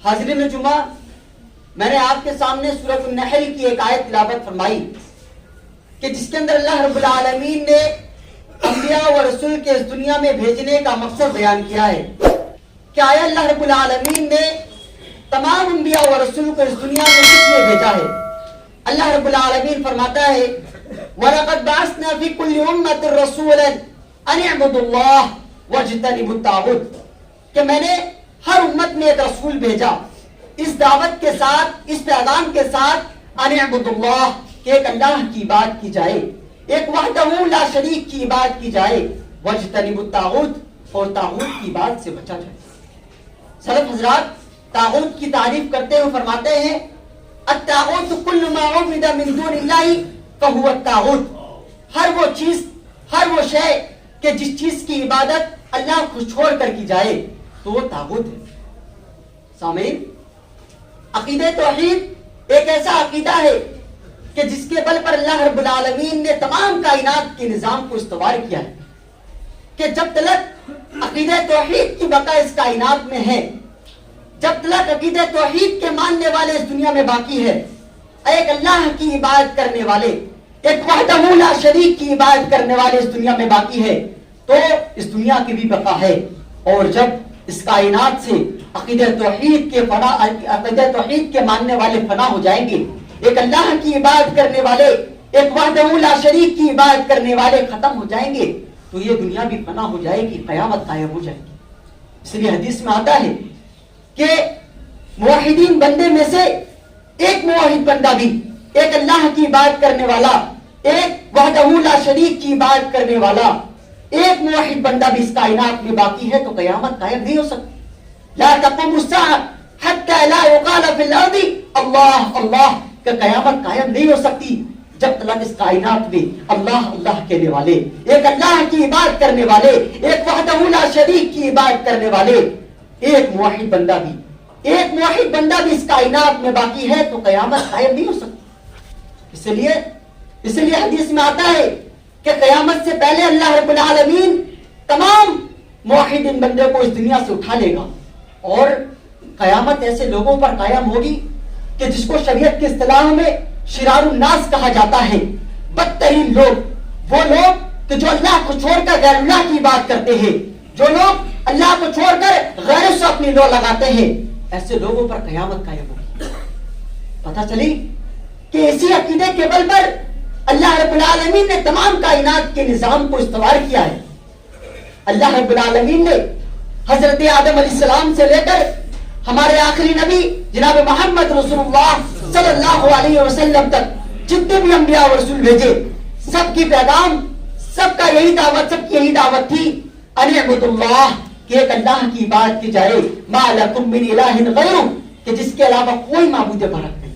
حاضرین جمعہ، میں نے آپ کے سامنے سورۃ النحل کی ایک آیت تلاوت فرمائی کہ جس کے اندر اللہ رب العالمین نے انبیاء و رسول کے اس دنیا میں بھیجنے کا مقصد بیان کیا ہے کہ آیا اللہ رب العالمین نے تمام انبیاء و رسول کو اس دنیا میں کس لیے بھیجا ہے؟ اللہ رب العالمین فرماتا ہے وَلَقَدْ بَعَثْنَا فِي كُلِّ أُمَّةٍ رَسُولًا أَنِ اعْبُدُوا اللَّهَ وَاجْتَنِبُوا الطَّاغُوتَ کہ میں نے ہر امت میں ایک رسول بھیجا اس دعوت کے ساتھ، اس پیغام کے ساتھ ان اعبدوا اللہ کہ ایک اللہ کی عبادت کی جائے، ایک وحدہ لا شریک کی عبادت کی جائے، واجتنبوا الطاغوت اور طاغوت کی عبادت سے بچا جائے۔ سلف حضرات طاغوت کی تعریف کرتے ہوئے فرماتے ہیں الطاغوت کل ما عبد من دون اللہ فهو الطاغوت، ہر وہ چیز، ہر وہ شے کہ جس چیز کی عبادت اللہ کو چھوڑ کر کی جائے تو وہ طاغوت ہے۔ سامعین، عقیدہ توحید ایک ایسا عقیدہ ہے کہ جس کے بل پر اللہ رب العالمین نے تمام کائنات کے نظام کو استوار کیا ہے کہ جب تلک عقیدہ توحید کی بقا اس کائنات میں ہے، جب تلک عقیدہ توحید کے ماننے والے اس دنیا میں باقی ہے، ایک اللہ کی عبادت کرنے والے، ایک وحدہ لا شریک کی عبادت کرنے والے اس دنیا میں باقی ہے تو اس دنیا کی بھی بقا ہے۔ اور جب اس کائنات سے عقیدہ توحید کے ماننے والے فنا ہو جائیں گے، ایک اللہ کی عبادت کرنے والے، ایک وحدہ لا شریک کی عبادت کرنے والے ختم ہو جائیں گے تو یہ دنیا بھی فنا ہو جائے گی، قیامت قائم ہو جائے گی۔ اس لیے حدیث میں آتا ہے کہ موحدین بندے میں سے ایک موحد بندہ بھی، ایک اللہ کی عبادت کرنے والا، ایک وحدہ لا شریک کی عبادت کرنے والا ایک موحد بندہ بھی اس کائنات میں باقی ہے تو قیامت قائم نہیں ہو سکتی۔ لا تقوم الساعة حتى لا يقال في الارض اللہ اللہ کہ قیامت قائم نہیں ہو سکتی جب تک اس کائنات میں اللہ اللہ کہنے والے، ایک اللہ کی عبادت کرنے والے، ایک وحدہ لا شریک کی عبادت کرنے والے ایک موحد بندہ بھی اس کائنات میں باقی ہے تو قیامت قائم نہیں ہو سکتی۔ اس لیے حدیث میں آتا ہے کہ قیامت سے پہلے اللہ رب العالمین تمام موحدین بندے کو اس دنیا سے اٹھا لے گا اور قیامت ایسے لوگوں پر قائم ہوگی کہ جس کو شریعت کی اصطلاح میں شرار الناس کہا جاتا ہے، بدترین لوگ، وہ لوگ کہ جو اللہ کو چھوڑ کر غیر اللہ کی بات کرتے ہیں، جو لوگ اللہ کو چھوڑ کر غیروں سے اپنی لو لگاتے ہیں، ایسے لوگوں پر قیامت قائم ہوگی۔ پتہ چلی کہ اسی عقیدے کے بل پر اللہ رب العالمین نے تمام کائنات کے نظام کو استوار کیا ہے۔ اللہ رب العالمین نے حضرت آدم علیہ السلام سے لے کر ہمارے آخری نبی جناب محمد رسول اللہ صلی اللہ علیہ وسلم تک جتنے بھی انبیاء و رسول بھیجے، سب کی پیغام، سب کا یہی دعوت، سب کی یہی دعوت تھی ان اعبدوا اللہ کہ ایک اللہ کی عبادت کی جائے، ما لکم من الہ غیرہ کہ جس کے علاوہ کوئی معبود برحق نہیں۔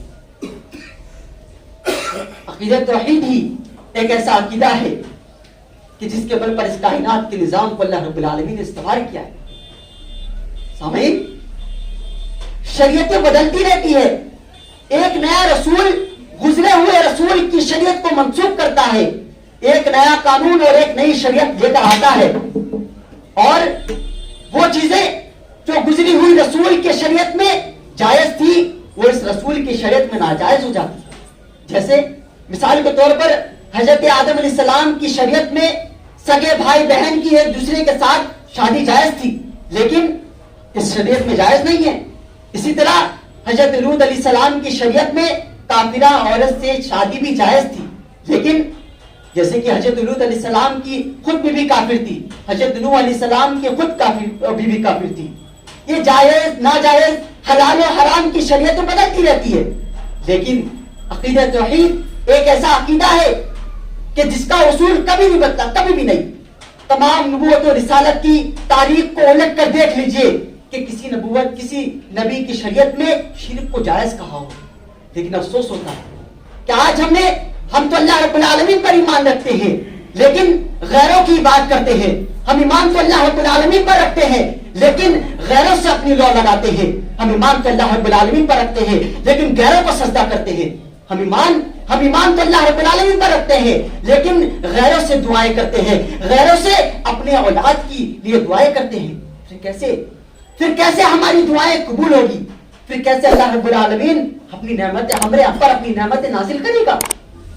عقیدہ توحید ہی ایک ایسا عقیدہ ہے کہ جس کے بل پر اس کائنات کے نظام کو اللہ رب العالمین نے استوار کیا ہے۔ سامعین، شریعتیں بدلتی رہتی ہے، ایک نیا رسول گزرے ہوئے رسول کی شریعت کو منسوخ کرتا ہے، ایک نیا قانون اور ایک نئی شریعت لے کر آتا ہے، اور وہ چیزیں جو گزری ہوئی رسول کے شریعت میں جائز تھی وہ اس رسول کی شریعت میں ناجائز ہو جاتی۔ جیسے مثال کے طور پر حضرت آدم علیہ السلام کی شریعت میں سگے بھائی بہن کی ایک دوسرے کے ساتھ شادی جائز تھی لیکن اس شریعت میں جائز نہیں ہے۔ اسی طرح حضرت لوط علیہ السلام کی شریعت میں کافرہ عورت سے شادی بھی جائز تھی لیکن جیسے کہ حضرت لوط علیہ السلام کی خود بیوی کافر تھی، حضرت نوح علیہ السلام کی خود بیوی کافر تھی۔ یہ جائز ناجائز، حلال و حرام کی شریعت بدلتی رہتی ہے، لیکن عقیدہ توحید ایک ایسا عقیدہ ہے کہ جس کا اصول کبھی نہیں بدلتا، کبھی بھی نہیں۔ تمام نبوت و رسالت کی تاریخ کو الٹ کر دیکھ لیجئے کہ کسی نبوت، کسی نبی کی شریعت میں شرک کو جائز کہا ہو، لیکن افسوس ہوتا ہے کہ آج ہم تو اللہ رب العالمین پر ایمان رکھتے ہیں لیکن غیروں کی بات کرتے ہیں، ہم ایمان تو اللہ رب العالمین پر رکھتے ہیں لیکن غیروں سے اپنی لو لگاتے ہیں، ہم ایمان تو اللہ رب العالمین پر رکھتے ہیں لیکن غیروں کو سجدہ کرتے ہیں، ہم ایمان تو اللہ رب العالمین پر رکھتے ہیں لیکن غیروں سے دعائیں کرتے ہیں، غیروں سے اپنے اولاد کی لیے دعائیں کرتے ہیں۔ پھر کیسے ہماری دعائیں قبول ہوگی؟ پھر کیسے اللہ رب العالمین اپنی نعمتیں ہمارے پر اپنی نعمتیں نازل کرے گا؟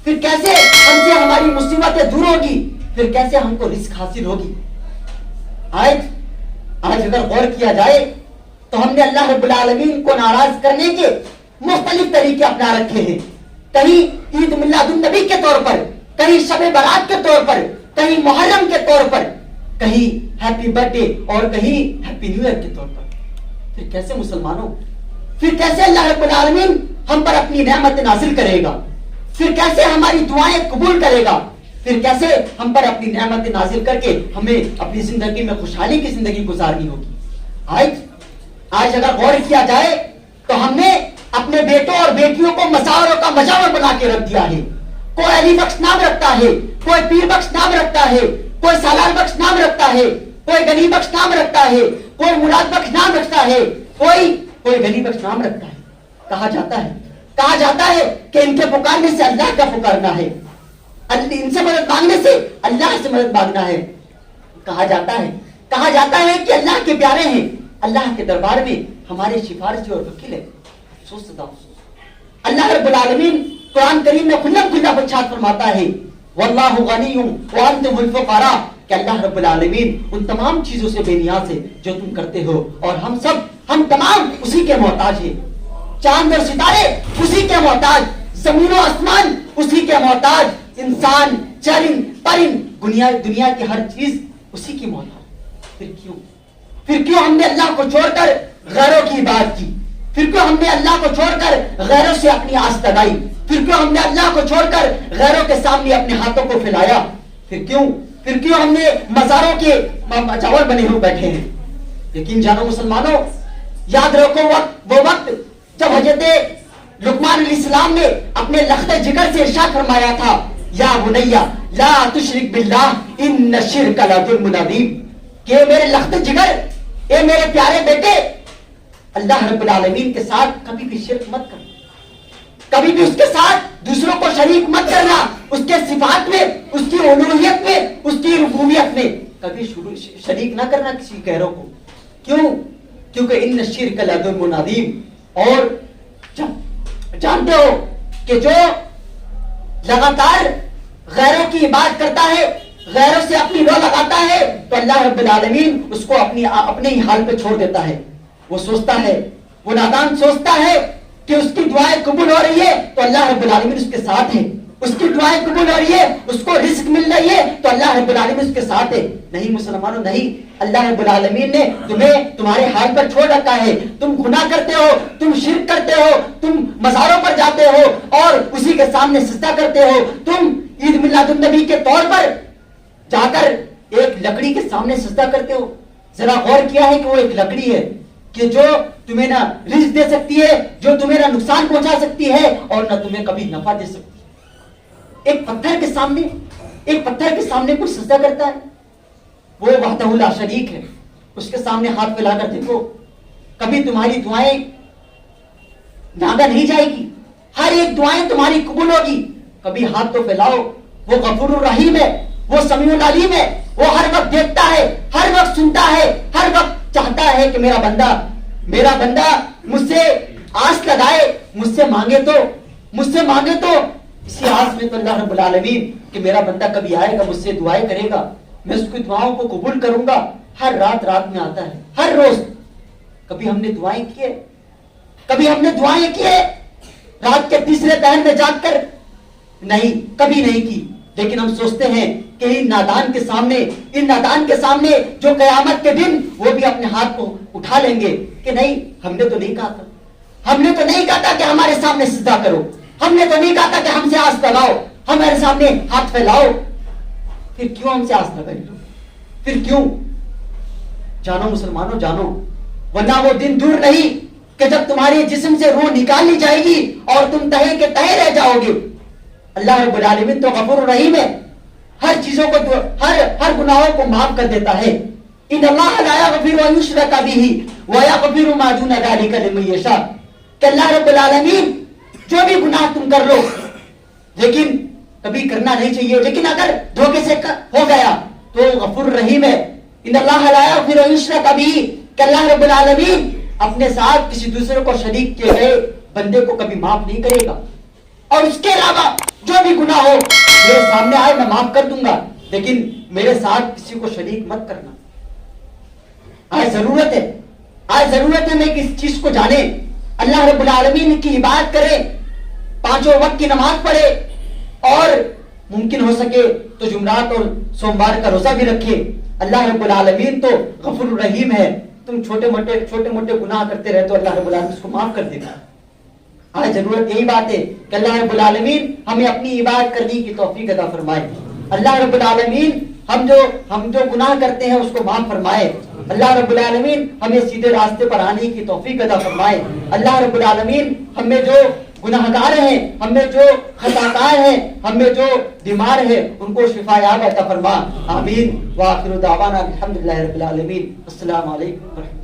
پھر کیسے ہم سے ہماری مصیبتیں دور ہوگی؟ پھر کیسے ہم کو رزق حاصل ہوگی؟ آج اگر غور کیا جائے تو ہم نے اللہ رب العالمین کو ناراض کرنے کے مختلف طریقے اپنا رکھے ہیں. کہیں عید میلاد النبی کے طور پر، کہیں شب برات کے طور پر، کہیں محرم کے طور پر، کہیں ہیپی برتھ ڈے اور کہیں ہیپی نیو ایئر کے طور پر. پھر کیسے مسلمانوں، پھر کیسے اللہ رب العالمین ہم پر اپنی نعمت نازل کرے گا؟ پھر کیسے ہماری دعائیں قبول کرے گا؟ پھر کیسے ہم پر اپنی نعمت نازل کر کے ہمیں اپنی زندگی میں خوشحالی کی زندگی گزارنی ہوگی؟ آج اگر غور کیا جائے تو ہم نے اپنے بیٹوں اور بیٹیوں کو مزاروں کا مجاور بنا کے رکھ دیا ہے. کوئی علی بخش نام رکھتا ہے، کوئی پیر بخش نام رکھتا ہے، کوئی سالار بخش نام رکھتا ہے، کوئی غنی بخش نام رکھتا ہے، کوئی مراد بخش نام رکھتا ہے، کوئی غنی بخش نام رکھتا ہے. کہا جاتا ہے کہ ان کے پکارنے سے اللہ کا پکارنا ہے، ان سے مدد مانگنے سے اللہ سے مدد مانگنا ہے. کہا جاتا ہے کہ اللہ کے پیارے ہیں، اللہ کے دربار میں ہمارے سفارشی اور وکیل ہے. اللہ رب العالمین قرآن کریم میں کھلا ارشاد فرماتا ہے واللہ غنی وانتم الفقراء، کہ اللہ رب العالمین ان تمام چیزوں سے بے نیاز ہے جو تم کرتے ہو، اور ہم تمام اسی کے محتاج ہیں. چاند اور ستارے اسی کے محتاج، زمین و آسمان اسی کے محتاج، انسان چرند پرند دنیا کی ہر چیز اسی کی محتاج. پھر کیوں ہم نے اللہ کو چھوڑ کر غیروں کی عبادت کی؟ پھر کیوں ہم نے اللہ کو چھوڑ کر غیروں سے اپنی آس لگائی؟ پھر کیوں ہم نے اللہ کو چھوڑ کر غیروں کے سامنے اپنے ہاتھوں کو پھیلایا؟ پھر کیوں ہم نے مزاروں کے مجاور بنے ہوئے بیٹھے ہیں؟ یقین جانو مسلمانوں، یاد رکھو وہ وقت جب حضرت لقمان علیہ السلام نے اپنے لخت جگر سے ارشاد فرمایا تھا یا بنیا لا تشرک باللہ ان الشرک لظلم عظیم، کہ میرے لخت جگر، اے میرے پیارے بیٹے، اللہ رب العالمین کے ساتھ کبھی بھی شرک مت کرنا، کبھی بھی اس کے ساتھ دوسروں کو شریک مت کرنا. اس کے صفات میں، اس کی الوہیت میں، اس کی ربوبیت میں کبھی شریک نہ کرنا کسی غیروں کو. کیونکہ ان الشرک لظلم عظیم. اور جانتے ہو کہ جو لگاتار غیروں کی عبادت کرتا ہے، غیروں سے اپنی رو لگاتا ہے، تو اللہ رب العالمین اس کو اپنے ہی حال پہ چھوڑ دیتا ہے. وہ سوچتا ہے، وہ نادان سوچتا ہے کہ اس کی دعائیں قبول ہو رہی ہے تو اللہ رب العالمین اس کے ساتھ ہے، اس کی دعائیں قبول ہو رہی ہے، اس کو رزق مل رہی ہے تو اللہ رب العالمین اس کے ساتھ ہے. نہیں مسلمانوں، نہیں، اللہ رب العالمین نے تمہیں تمہارے حال پر چھوڑ رکھا ہے. تم گناہ کرتے ہو، تم شرک کرتے ہو، تم مزاروں پر جاتے ہو اور اسی کے سامنے سجدہ کرتے ہو، تم عید میلاد النبی کے طور پر جا کر ایک لکڑی کے سامنے سجدہ کرتے ہو. ذرا غور کیا ہے کہ وہ ایک لکڑی ہے کہ جو تمہیں نہ رزق دے سکتی ہے، جو تمہیں نہ نقصان پہنچا سکتی ہے اور نہ تمہیں کبھی نفع دے سکتی ہے. ایک پتھر کے سامنے کوئی سجدہ کرتا ہے، وہ وحدہ لا شریک ہے. اس کے سامنے ہاتھ پھیلا کر دیکھو، کبھی تمہاری دعائیں ناگا نہیں جائے گی، ہر ایک دعائیں تمہاری قبول ہوگی. کبھی ہاتھ تو پھیلاؤ. وہ غفور الرحیم ہے، وہ سمیع العلیم ہے، وہ ہر وقت دیکھتا ہے، ہر وقت سنتا ہے، ہر وقت چاہتا ہے کہ میرا بندہ مجھ سے آس لگائے، مجھ سے مانگے تو اسی آس میں تو اللہ رب العالمین کہ میرا بندہ کبھی آئے گا، مجھ سے دعائیں کرے گا، میں اس کی دعاؤں کو قبول کروں گا. ہر رات میں آتا ہے، ہر روز. کبھی ہم نے دعائیں کیے رات کے تیسرے پہر میں جاگ کر؟ نہیں، کبھی نہیں کی. لیکن ہم سوچتے ہیں کہ ان نادان کے سامنے جو قیامت کے دن وہ بھی اپنے ہاتھ کو اٹھا لیں گے کہ نہیں، ہم نے تو نہیں کہا تھا کہ ہمارے سامنے سجدہ کرو، ہم نے تو نہیں کہا تھا کہ ہم سے آس لگاؤ، ہمارے سامنے ہاتھ پھیلاؤ. پھر کیوں ہم سے آس لگائی؟ پھر کیوں؟ جانو مسلمانوں، جانو، ورنہ وہ دن دور نہیں کہ جب تمہارے جسم سے روح نکال لی جائے گی اور تم تہے کے تہے رہ جاؤ گے. اللہ رب العالمین تو غفور الرحیم ہے، ہر چیزوں کو، ہر گناہوں کو معاف کر دیتا ہے. ان اللہ لا یغفر ان یشرک بہ ویغفر ما دون ذلک لمن یشاء، کہ اللہ رب العالمین جو بھی گناہ تم کر لو، لیکن کبھی کرنا نہیں چاہیے، لیکن اگر دھوکے سے ہو گیا تو غفور الرحیم ہے. ان اللہ لا یغفر ان یشرک بہ، کہ اللہ رب العالمین اپنے ساتھ کسی دوسرے کو شریک کیے گئے بندے کو کبھی معاف نہیں کرے گا. اور اس کے علاوہ جو بھی گناہ ہو میرے سامنے آئے میں معاف کر دوں گا, لیکن میرے ساتھ کسی کو شریک مت کرنا. آج ضرورت ہے میں کس چیز کو جانے, اللہ رب العالمین کی عبادت کرے, 5 وقت کی نماز پڑھے, اور ممکن ہو سکے تو جمعرات اور سوموار کا روزہ بھی رکھے. اللہ رب العالمین تو غفور الرحیم ہے, تم چھوٹے موٹے گناہ کرتے رہتے ہو, اللہ رب العالمین اس کو معاف کر دے گا. آج ضرورت یہی بات ہے کہ اللہ رب العالمین ہمیں اپنی عبادت کرنے کی توفیق عطا فرمائے. اللہ رب العالمین ہم جو گناہ کرتے ہیں اس کو معاف فرمائے. اللہ رب العالمین ہمیں سیدھے راستے پر آنے کی توفیق عطا فرمائے. اللہ رب العالمین ہمیں جو گناہگار ہیں, ہمیں جو خطاکار ہیں, ہمیں جو بیمار ہیں, ان کو شفا یاب عطا فرما. آمین. وآخر دعوانا الحمدللہ رب العالمین. السلام علیکم ورحمۃ اللہ.